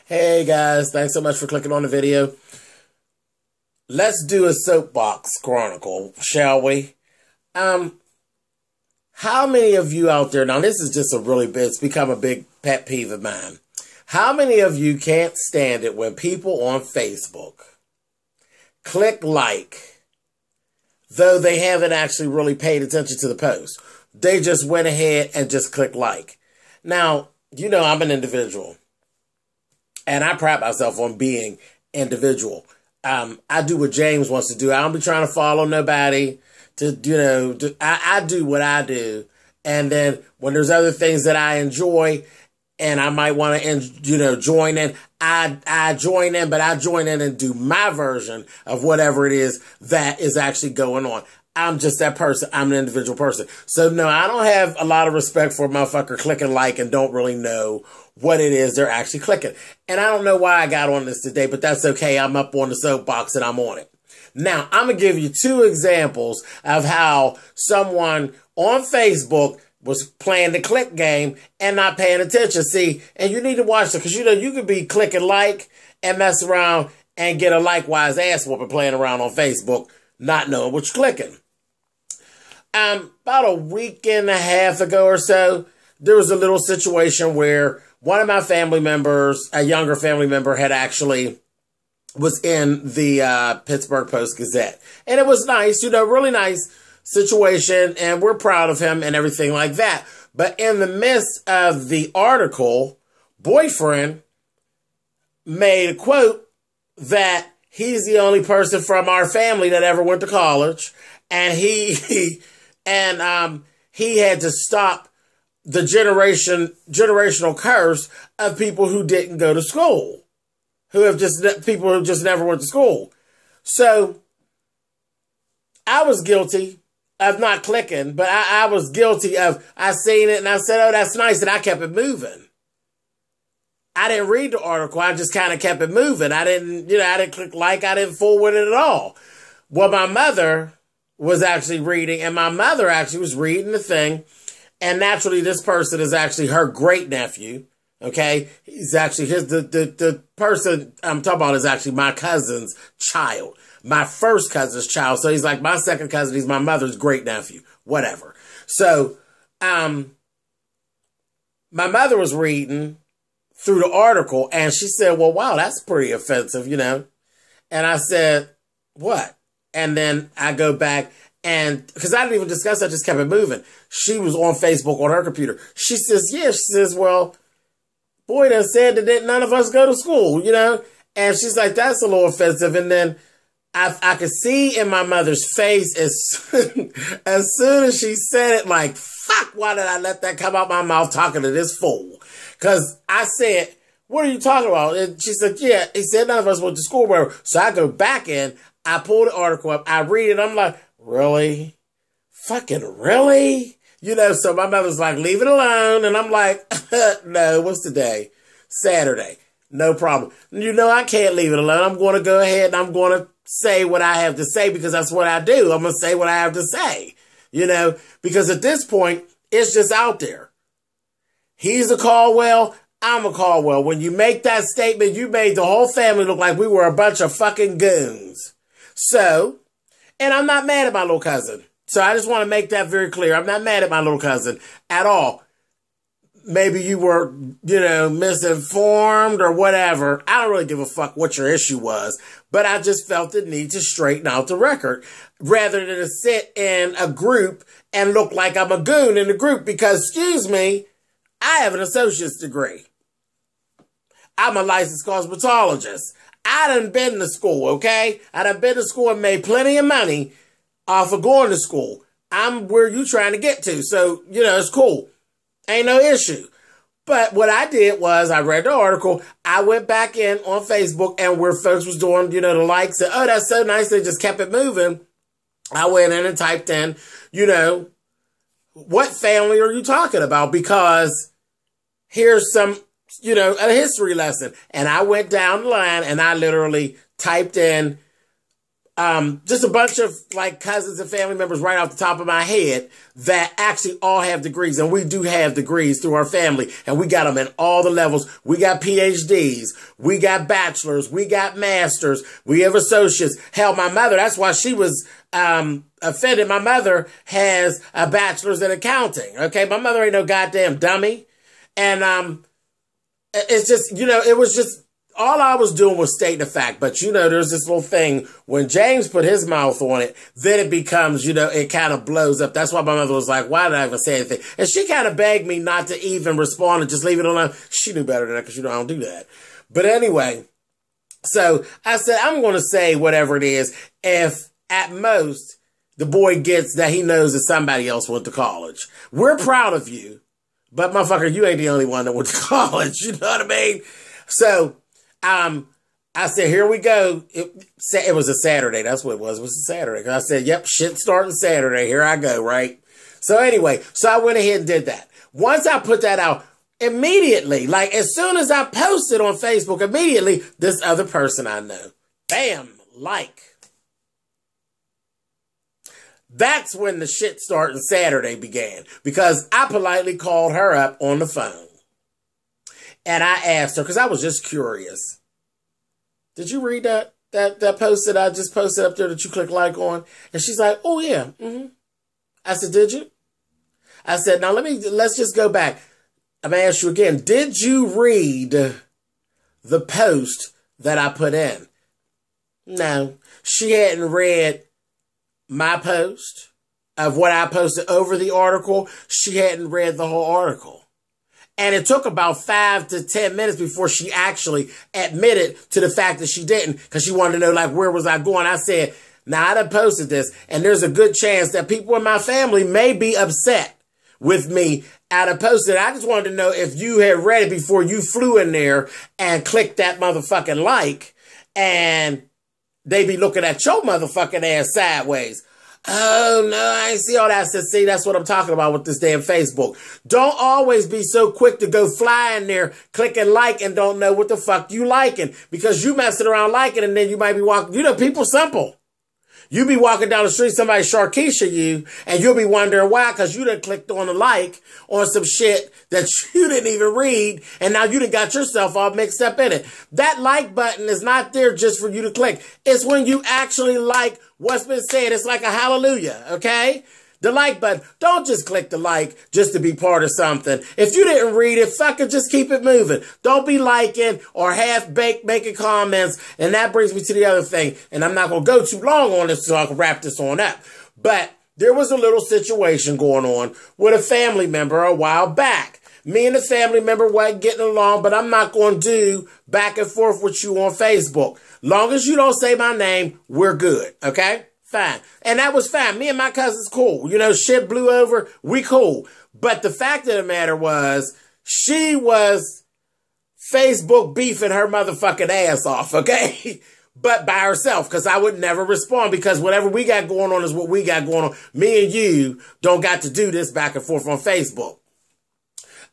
Hey guys, thanks so much for clicking on the video. Let's do a soapbox chronicle, shall we? How many of you out there, now this is just it's become a big pet peeve of mine. How many of you can't stand it when people on Facebook click like, though they haven't actually really paid attention to the post? They just went ahead and just click like. Now, you know I'm an individual. And I pride myself on being individual. I do what James wants to do. I don't be trying to follow nobody. I do what I do. And then when there's other things that I enjoy and I might want to, join in, I join in, but I join in and do my version of whatever it is that is actually going on. I'm just that person. I'm an individual person. So no, I don't have a lot of respect for a motherfucker clicking like and don't really know what it is they're actually clicking. And I don't know why I got on this today, but that's okay. I'm up on the soapbox and I'm on it. Now, I'm going to give you two examples of how someone on Facebook was playing the click game and not paying attention. See, and you need to watch it because, you could be clicking like and mess around and get a likewise ass whooping playing around on Facebook, not knowing what you're clicking. About a week and a half ago or so, there was a little situation where one of my family members, a younger family member, was in the Pittsburgh Post-Gazette. And it was nice, really nice situation, and we're proud of him and everything like that. But in the midst of the article, boyfriend made a quote that he's the only person from our family that ever went to college, and he had to stop the generational curse of people who didn't go to school, people who just never went to school. So I was guilty of not clicking, but I was guilty of, I seen it and I said, oh, that's nice. And I kept it moving. I didn't read the article. I just kind of kept it moving. I didn't click like, I didn't fool with it at all. Well, my mother was actually reading, and my mother actually was reading the thing. And naturally, this person is actually her great nephew. Okay. He's actually the person I'm talking about is actually my cousin's child, my first cousin's child. So he's like my second cousin. He's my mother's great nephew, whatever. So, my mother was reading through the article and she said, well, wow, that's pretty offensive, And I said, what? And then I go back and because I didn't even discuss it, I just kept it moving. She was on Facebook on her computer. She says, yeah, she says, well, boy, that said that none of us go to school, And she's like, that's a little offensive. And then I could see in my mother's face as soon as she said it, like, fuck, why did I let that come out my mouth talking to this fool? Because I said, what are you talking about? And she said, yeah, he said none of us went to school. Whatever. So I go back in, I pull the article up, I read it, I'm like, really? Fucking really? So my mother's like, leave it alone. And I'm like, no, what's today? Saturday. No problem. I can't leave it alone. I'm going to go ahead and I'm going to say what I have to say because that's what I do. I'm going to say what I have to say, because at this point, it's just out there. He's a Caldwell. I'm a Caldwell. When you make that statement, you made the whole family look like we were a bunch of fucking goons. So, and I'm not mad at my little cousin. So I just want to make that very clear. I'm not mad at my little cousin at all. Maybe you were, misinformed or whatever. I don't really give a fuck what your issue was. But I just felt the need to straighten out the record rather than to sit in a group and look like I'm a goon in the group because, excuse me, I have an associate's degree. I'm a licensed cosmetologist. I done been to school, okay? I done been to school and made plenty of money off of going to school. I'm where you trying to get to. So, it's cool. Ain't no issue. But what I did was I read the article. I went back in on Facebook and where folks was doing, the likes and, oh, that's so nice. They just kept it moving. I went in and typed in, what family are you talking about? Because here's some, a history lesson. And I went down the line and I literally typed in just a bunch of like cousins and family members right off the top of my head that actually all have degrees. And we do have degrees through our family. And we got them in all the levels. We got PhDs. We got bachelors. We got masters. We have associates. Hell, my mother, that's why she was offended. My mother has a bachelor's in accounting. Okay. My mother ain't no goddamn dummy. And it's just, you know, it was just, all I was doing was stating a fact. But, you know, there's this little thing, when James put his mouth on it, then it becomes, you know, it kind of blows up. That's why my mother was like, why did I even say anything? And she kind of begged me not to even respond and just leave it alone. She knew better than that because, you know, I don't do that. But anyway, so I said, I'm going to say whatever it is. If at most the boy gets that he knows that somebody else went to college. We're proud of you. But motherfucker, you ain't the only one that went to college. You know what I mean? So, I said, here we go. It was a Saturday. That's what it was. It was a Saturday. I said, yep, shit starting Saturday. Here I go, right? So anyway, so I went ahead and did that. Once I put that out, immediately, like as soon as I posted on Facebook, immediately, this other person I know, bam, like. That's when the shit starting Saturday began, because I politely called her up on the phone. And I asked her, because I was just curious. Did you read that post that I just posted up there that you click like on? And she's like, oh yeah. Mm-hmm. I said, did you? I said, now let's just go back. I'm going to ask you again. Did you read the post that I put in? No. She hadn't read my post of what I posted over the article. She hadn't read the whole article. And it took about 5 to 10 minutes before she actually admitted to the fact that she didn't, because she wanted to know, like, where was I going? I said, now I done posted this, and there's a good chance that people in my family may be upset with me out of posted. I just wanted to know if you had read it before you flew in there and clicked that motherfucking like, and they be looking at your motherfucking ass sideways. Oh, no, I ain't see all that. I said, see, that's what I'm talking about with this damn Facebook. Don't always be so quick to go fly in there, clicking like, and don't know what the fuck you liking. Because you messing around liking, and then you might be walking. You know, people simple. You be walking down the street, somebody Sharkeisha you, and you'll be wondering why, because you done clicked on a like on some shit that you didn't even read, and now you done got yourself all mixed up in it. That like button is not there just for you to click. It's when you actually like what's been said. It's like a hallelujah, okay? The like button. Don't just click the like just to be part of something. If you didn't read it, fucking just keep it moving. Don't be liking or half-baked making comments. And that brings me to the other thing. And I'm not going to go too long on this so I can wrap this on up. But there was a little situation going on with a family member a while back. Me and the family member wasn't getting along, but I'm not going to do back and forth with you on Facebook. Long as you don't say my name, we're good, okay? Fine. And that was fine. Me and my cousin's cool. You know, shit blew over. We cool. But the fact of the matter was, she was Facebook beefing her motherfucking ass off, okay? But by herself, because I would never respond, because whatever we got going on is what we got going on. Me and you don't got to do this back and forth on Facebook.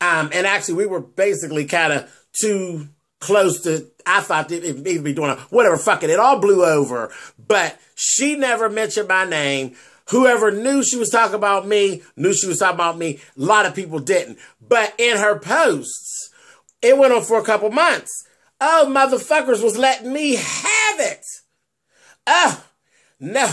And actually, we were basically kind of too close to, I thought it'd be doing whatever, fuck it. It all blew over. But she never mentioned my name. Whoever knew she was talking about me, knew she was talking about me. A lot of people didn't. But in her posts, it went on for a couple months. Oh, motherfuckers was letting me have it. Oh, no.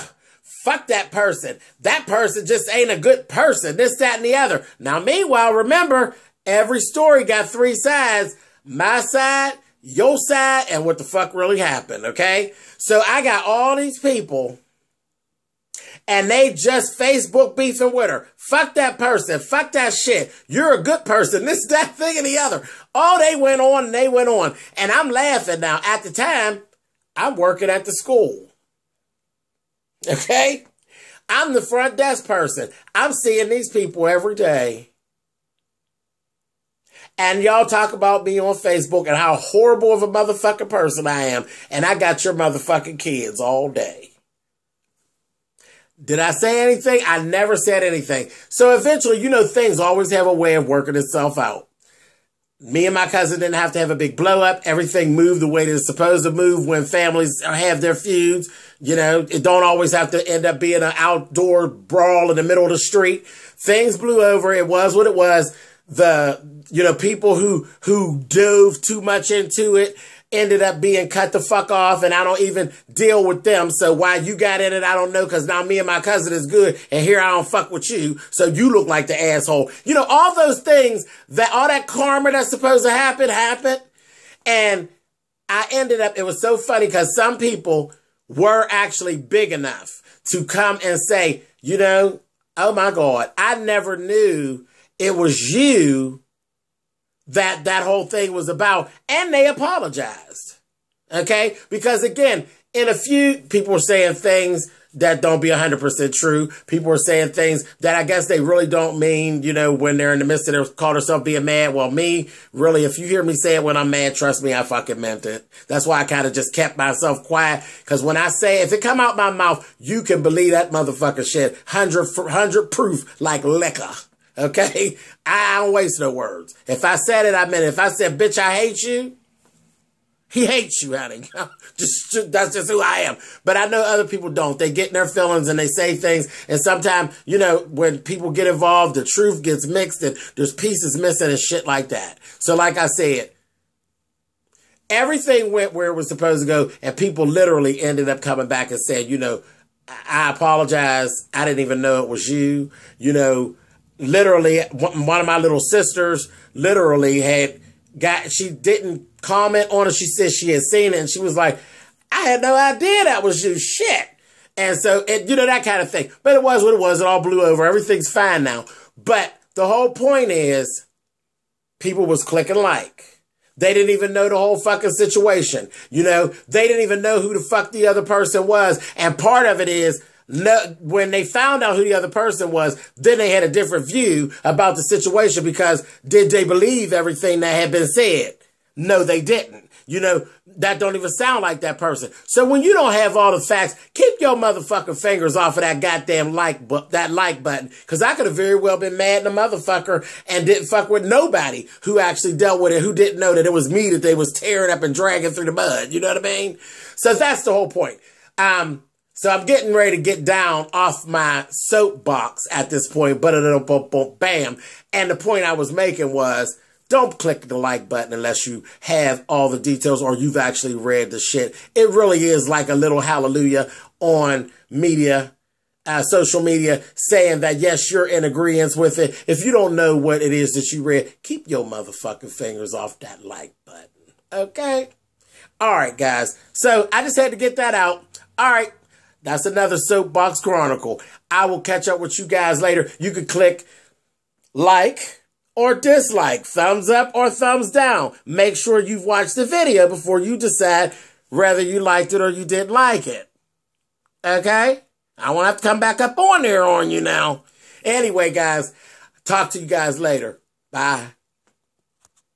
Fuck that person. That person just ain't a good person. This, that, and the other. Now, meanwhile, remember, every story got 3 sides. My side, your side, and what the fuck really happened, okay? So I got all these people, and they just Facebook beefing with her. Fuck that person. Fuck that shit. You're a good person. This, that, thing, and the other. Oh, they went on and they went on. And I'm laughing now. At the time, I'm working at the school. Okay? I'm the front desk person. I'm seeing these people every day. And y'all talk about me on Facebook and how horrible of a motherfucking person I am. And I got your motherfucking kids all day. Did I say anything? I never said anything. So eventually, you know, things always have a way of working itself out. Me and my cousin didn't have to have a big blow up. Everything moved the way it's supposed to move when families have their feuds. You know, it don't always have to end up being an outdoor brawl in the middle of the street. Things blew over. It was what it was. People who dove too much into it ended up being cut the fuck off, and I don't even deal with them. So why you got in it, I don't know, because now me and my cousin is good, and here I don't fuck with you, so you look like the asshole. You know, all those things, all that karma that's supposed to happen, happened. And I ended up, it was so funny, because some people were actually big enough to come and say, you know, oh my God, I never knew it was you that whole thing was about, and they apologized. Okay? Because again, in a few, people were saying things that don't be 100% true. People were saying things that I guess they really don't mean, you know, when they're in the midst of their, call themselves being mad. Well, me, really, if you hear me say it when I'm mad, trust me, I fucking meant it. That's why I kind of just kept myself quiet. Because when I say, if it come out my mouth, you can believe that motherfucker shit. 100 proof like liquor. Okay? I don't waste no words. If I said it, I meant it. If I said, bitch, I hate you, he hates you, honey. That's just who I am. But I know other people don't. They get in their feelings and they say things. And sometimes, you know, when people get involved, the truth gets mixed and there's pieces missing and shit like that. So like I said, everything went where it was supposed to go. And people literally ended up coming back and saying, you know, I apologize. I didn't even know it was you. You know, literally, one of my little sisters literally she didn't comment on it. She said she had seen it and she was like, I had no idea that was you. Shit. And so, you know, that kind of thing. But it was what it was. It all blew over. Everything's fine now. But the whole point is people was clicking like. They didn't even know the whole fucking situation. You know, they didn't even know who the fuck the other person was. And part of it is, when they found out who the other person was, then they had a different view about the situation because did they believe everything that had been said? No, they didn't. You know, that don't even sound like that person. So when you don't have all the facts, keep your motherfucking fingers off of that goddamn like button. Because I could have very well been mad at the motherfucker and didn't fuck with nobody who actually dealt with it, who didn't know that it was me that they was tearing up and dragging through the mud. You know what I mean? So that's the whole point. So I'm getting ready to get down off my soapbox at this point, bam. And the point I was making was, don't click the like button unless you have all the details or you've actually read the shit. It really is like a little hallelujah on media, social media, saying that, yes, you're in agreement with it. If you don't know what it is that you read, keep your motherfucking fingers off that like button. Okay? All right, guys. So I just had to get that out. All right. That's another Soapbox Chronicle. I will catch up with you guys later. You can click like or dislike, thumbs up or thumbs down. Make sure you've watched the video before you decide whether you liked it or you didn't like it. Okay? I won't have to come back up on there on you now. Anyway, guys, talk to you guys later. Bye.